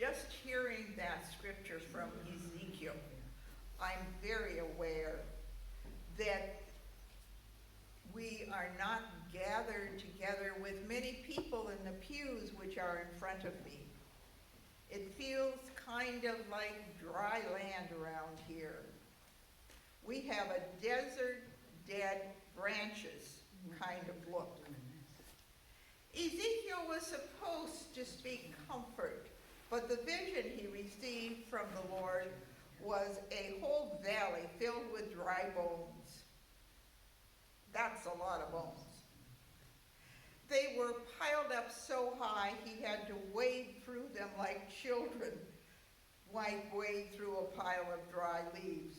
just hearing that scripture from Ezekiel, I'm very aware that we are not gathered together with many people in the pews which are in front of me. It feels kind of like dry land around here. We have a desert, dead branches kind of look. Ezekiel was supposed to speak comfort, but the vision he received from the Lord was a whole valley filled with dry bones. That's a lot of bones. They were piled up so high he had to wade through them like children might wade through a pile of dry leaves.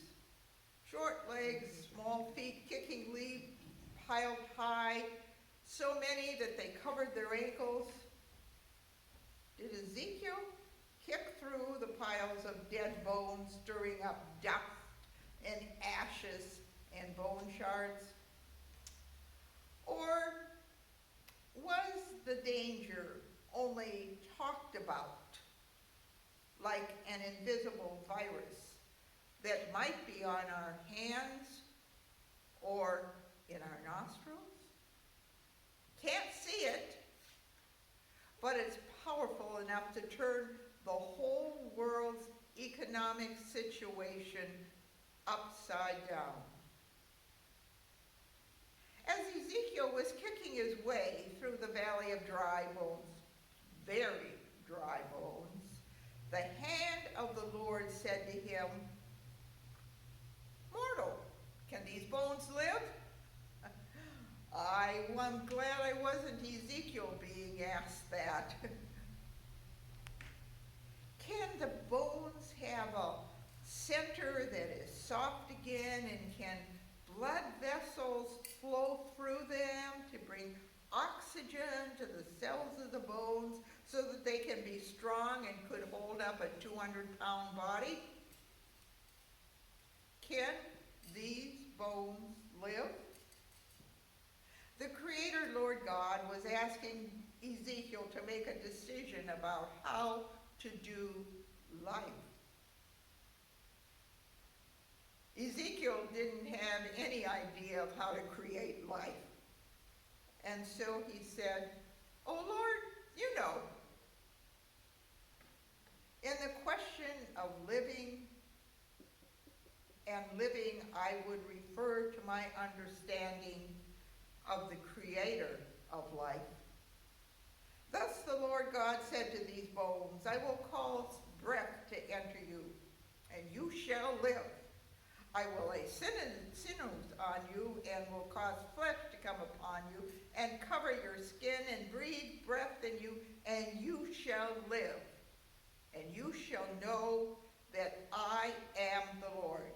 Short legs, small feet, kicking leaves piled high, so many that they covered their ankles. Did Ezekiel kick through the piles of dead bones, stirring up dust and ashes and bone shards? Or was the danger only talked about, like an invisible virus that might be on our hands or in our nostrils? Can't see it, but it's powerful enough to turn the whole world's economic situation upside down. As Ezekiel was kicking his way through the valley of dry bones, very dry bones, the hand of the Lord said to him, "Mortal, can these bones live?" I'm glad I wasn't Ezekiel being asked that. Can the bones have a center that is soft again, and can blood vessels flow through them to bring oxygen to the cells of the bones so that they can be strong and could hold up a 200-pound body? Can these bones live? The Creator, Lord God, was asking Ezekiel to make a decision about how to do life. Ezekiel didn't have any idea of how to create life. And so he said, "Oh Lord, you know." In the question of living, I would refer to my understanding of the Creator of life. Thus the Lord God said to these bones, "I will cause breath to enter you, and you shall live. I will lay sinews on you, and will cause flesh to come upon you, and cover your skin, and breathe breath in you, and you shall live. And you shall know that I am the Lord.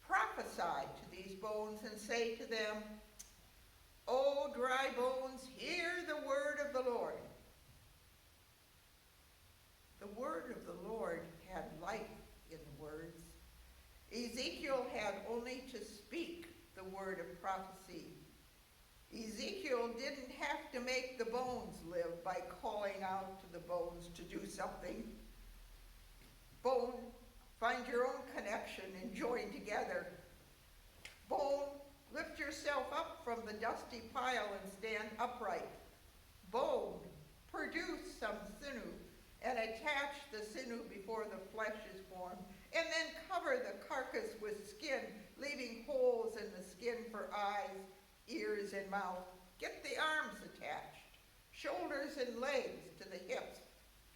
Prophesy to these bones, and say to them, O dry bones, hear the word of the Lord." The word of the Lord had life in the words. Ezekiel had only to speak the word of prophecy. Ezekiel didn't have to make the bones live by calling out to the bones to do something. Bone, find your own connection and join together. Bone, lift yourself up from the dusty pile and stand upright. Bone, produce some sinew and attach the sinew before the flesh is formed, and then cover the carcass with skin, leaving holes in the skin for eyes, ears, and mouth. Get the arms attached, shoulders and legs to the hips.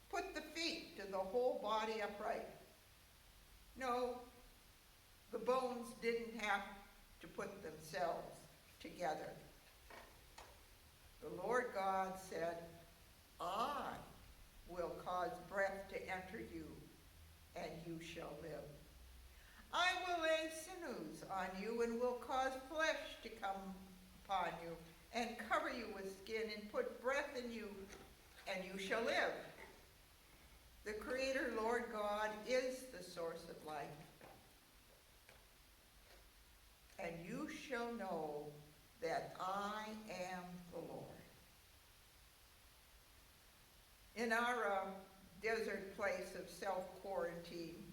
Put the feet to the whole body upright. No, the bones didn't have to put themselves together. The Lord God said, "I will cause breath to enter you, and you shall live. I will lay sinews on you, and will cause flesh to come upon you, and cover you with skin, and put breath in you, and you shall live." The Creator, Lord God, is the source of life. And you shall know that I am the Lord. In our desert place of self-quarantine,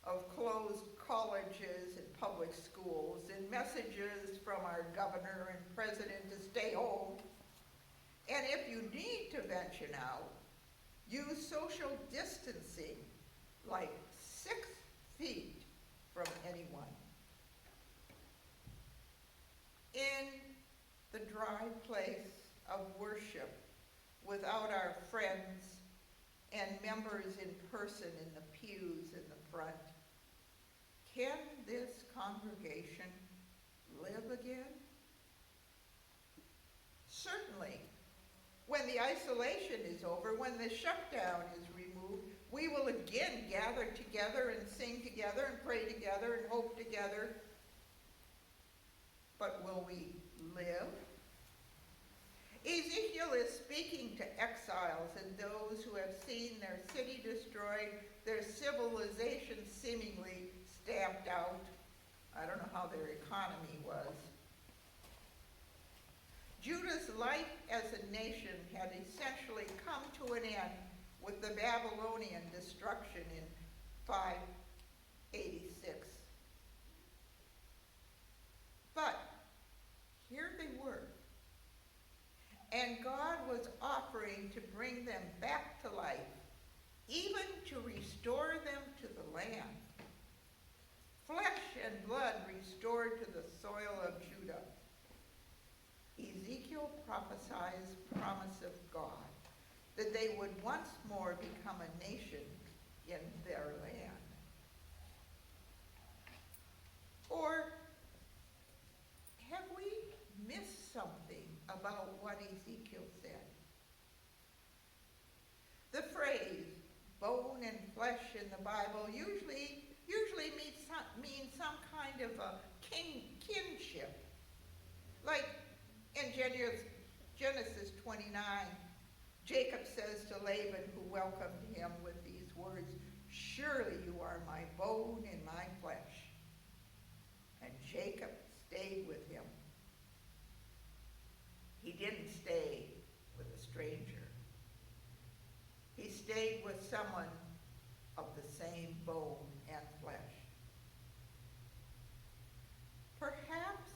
of closed colleges and public schools, and messages from our governor and president to stay home. And if you need to venture out, use social distancing, like 6 feet from anyone. In the dry place of worship, without our friends and members in person in the pews in the front, can this congregation live again? Certainly. When the isolation is over, when the shutdown is removed, we will again gather together and sing together and pray together and hope together. But will we live? Ezekiel is speaking to exiles and those who have seen their city destroyed, their civilization seemingly stamped out. I don't know how their economy was. Judah's life as a nation had essentially come to an end with the Babylonian destruction in 586. But here they were, and God was offering to bring them back to life, even to restore them to the land. Flesh and blood restored to the soil of Judah. Ezekiel prophesies the promise of God, that they would once more become a nation in their land. Or have we missed something about what Ezekiel said? The phrase bone and flesh in the Bible usually means some kind of a kinship. Like in Genesis 29, Jacob says to Laban, who welcomed him with these words, "Surely you are my bone and my flesh." And Jacob stayed with him. He didn't stay with a stranger. He stayed with someone of the same bone and flesh. Perhaps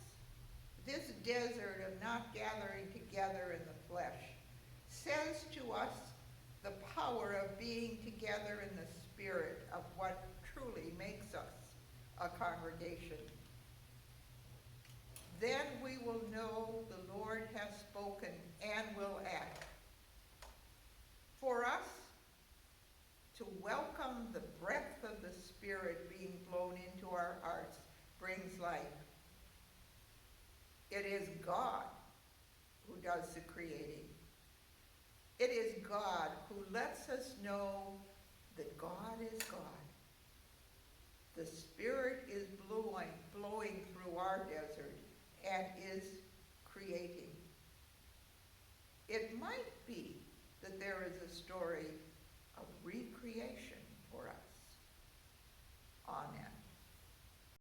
this desert of not gathering together in the flesh says to us the power of being together in the spirit of what truly makes us a congregation. Then we will know the Lord has spoken and will act. For us to welcome the breath of the Spirit being blown into our hearts brings life. It is God who does the creating. It is God who lets us know that God is God. The Spirit is blowing through our desert and is creating. It might be that there is a story of recreation